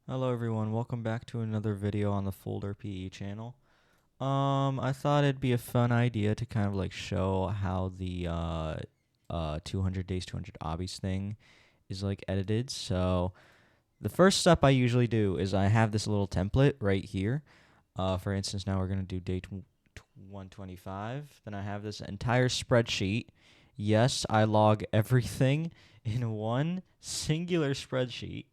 Hello everyone, welcome back to another video on the Folder PE channel. I thought it'd be a fun idea to kind of like show how the 200 days 200 obbies thing is like edited. So the first step I usually do is I have this little template right here. For instance, now we're gonna do day 125. Then I have this entire spreadsheet. Yes, I log everything in one singular spreadsheet,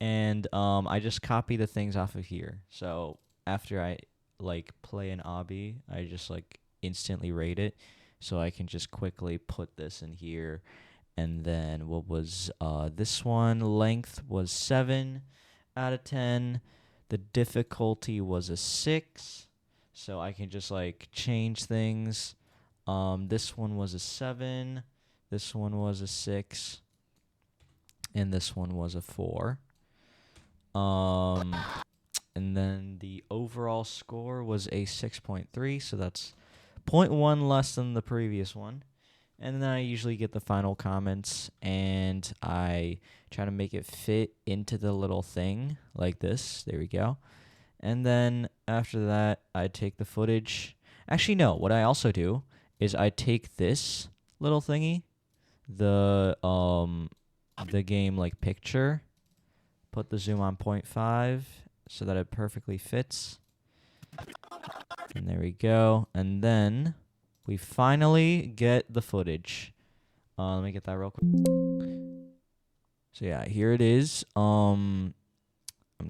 and I just copy the things off of here. So after I like play an obby, I just like instantly rate it, so I can just quickly put this in here. And then what was this one? Length was 7 out of 10. The difficulty was a 6, so I can just like change things. This one was a 7. This one was a 6, and this one was a 4. Um, and then the overall score was a 6.3, so that's zero point 0.1 less than the previous one. And then I usually get the final comments, and I try to make it fit into the little thing like this. There we go. And then after that, I take the footage. Actually, no. What I also do is I take this little thingy, the game like picture, put the zoom on 0.5 so that it perfectly fits. And there we go. And then we finally get the footage. Let me get that real quick. So yeah, here it is. I'm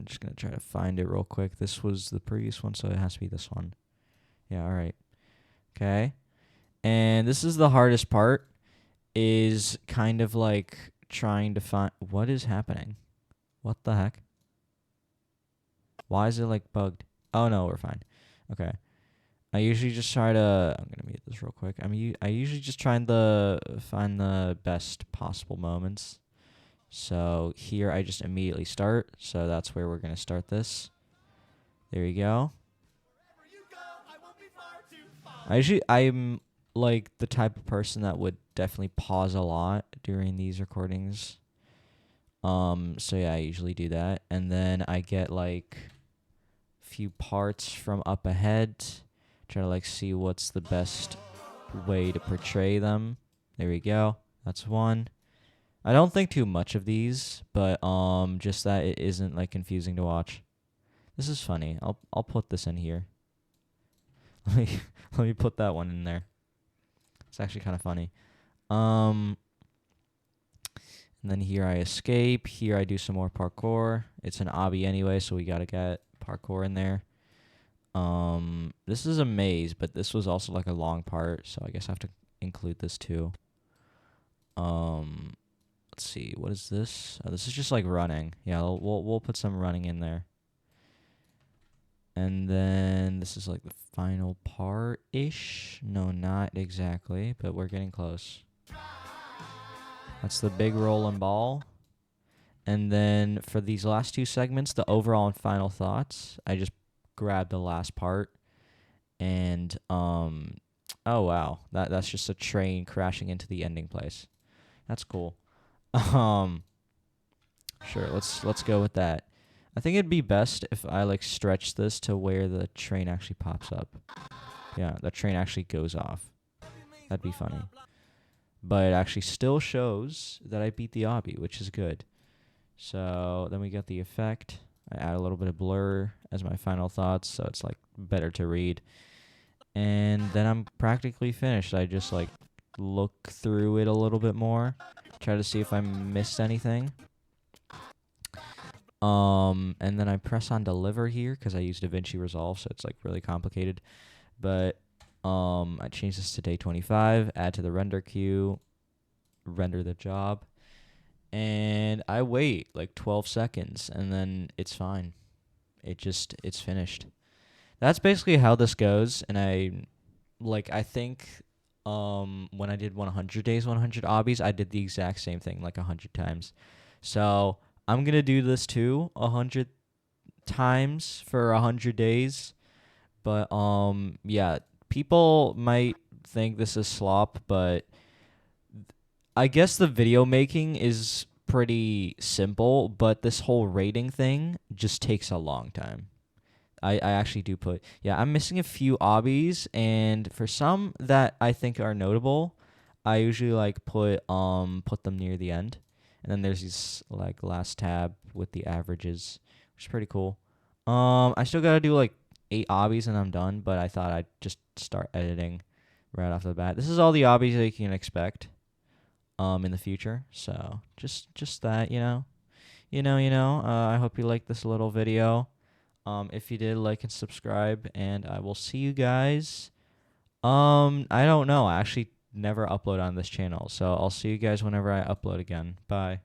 just gonna try to find it real quick. This was the previous one, so it has to be this one. Yeah, all right. Okay. And this is the hardest part, is kind of like trying to find what is happening. What the heck? Why is it like bugged? Oh no, we're fine. Okay. I usually just try to. I'm gonna mute this real quick. I usually just try to find the best possible moments. So here I just immediately start. So that's where we're gonna start this. There you go. I'm like the type of person that would definitely pause a lot during these recordings. So yeah, I usually do that, and then I get like few parts from up ahead, try to like see what's the best way to portray them. There we go. That's one. I don't think too much of these, but just that it isn't like confusing to watch. This is funny. I'll put this in here. Let me let me put that one in there. It's actually kind of funny. And then here I escape. Here I do some more parkour. It's an obby anyway, so we gotta get parkour in there. This is a maze, but this was also like a long part, so I guess I have to include this too. Let's see, what is this? Oh, this is just like running. Yeah, we'll put some running in there. And then this is like the final part-ish. No, not exactly, but we're getting close. That's the big rolling ball. And then for these last two segments, the overall and final thoughts, I just grabbed the last part. And oh wow, that's just a train crashing into the ending place. That's cool. Sure, let's go with that. I think it'd be best if I like stretch this to where the train actually pops up. Yeah, the train actually goes off. That'd be funny. But it actually still shows that I beat the obby, which is good. So then we get the effect. I add a little bit of blur as my final thoughts, so it's like better to read. And then I'm practically finished. I just like look through it a little bit more, try to see if I missed anything. And then I press on deliver here because I use DaVinci Resolve, so it's like really complicated. But I change this to day 25, add to the render queue, render the job, and I wait like 12 seconds, and then it's fine. It's finished. That's basically how this goes, and I think when I did 100 days, 100 obbies, I did the exact same thing like 100 times. So I'm going to do this too 100 times for 100 days. But yeah, people might think this is slop, but I guess the video making is pretty simple, but this whole rating thing just takes a long time. I actually do put, yeah, I'm missing a few obbies, and for some that I think are notable, I usually like put them near the end. And then there's these like last tab with the averages, which is pretty cool. I still gotta do like 8 obbies and I'm done, but I thought I'd just start editing right off the bat. This is all the obbies that you can expect in the future. So just that, I hope you liked this little video. If you did, like and subscribe, and I will see you guys. I don't know. I actually never upload on this channel, so I'll see you guys whenever I upload again. Bye.